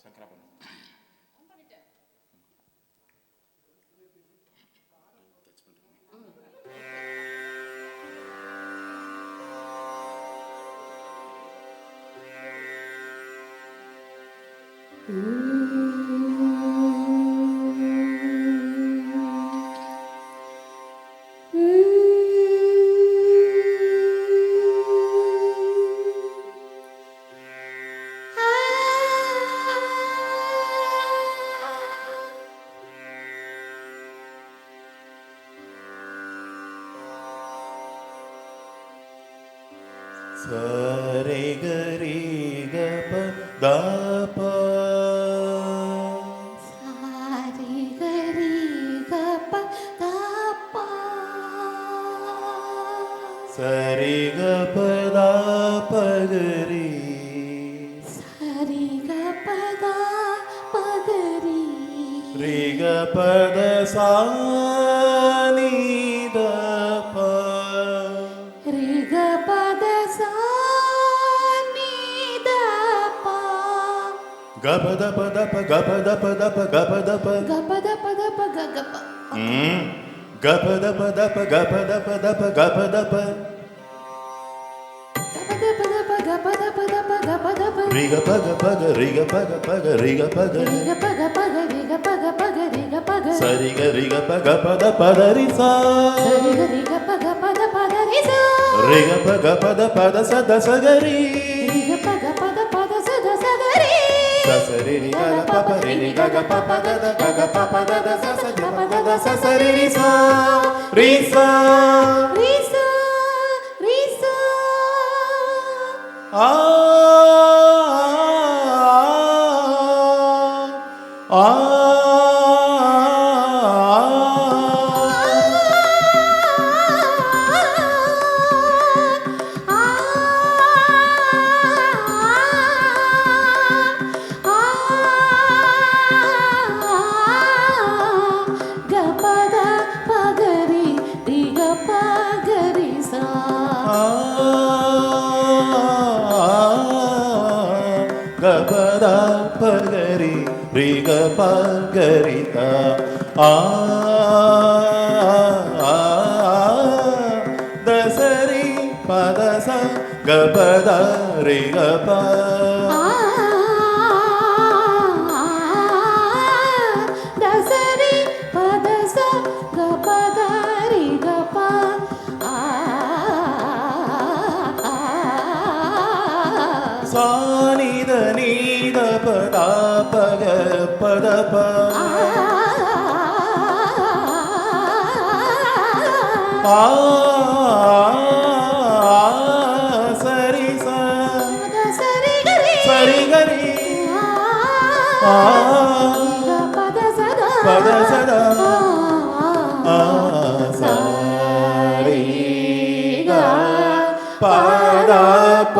சங்கராபரணம். சரி கரி கப தாப சாரி கரி கப தாப சரி கப தாப கரி சரி கப தாப கரி ரி கபத சானி தப ரி கபத சானி தப கபத பதப கபத பதப கபத ப கபத பதப ககப கபத பதப கபத பதப கபத ப கபத பதப கபத பதப கபத ப ரி கபக பக ரி கபக பக ரி கபக ரி கபக பக ரி கபக பக ரி கபக சரி கரி கபக பத பத ரி சா சரி கரி கபக பத பத ரி சா ரி கபக பத பத சத சகரி ரி கபக பத பத சத சகரி சசரி ரி கல பப ரி ரி கக பப தத கக பப தத சச ஜப தத சசரி ரி சா ரி சா ரி சா ரி சா ஆ ஆ கபத பகரி ரி கபகரி சா கபத பகரி ரி கபகரித தசரி பதச கபத ரி கப தசரி பதச கபத ரி கப சானித நீத பதா பக பதப சரி சரி கரி சரி கரி பத சதா பத சதா சரி க பத ப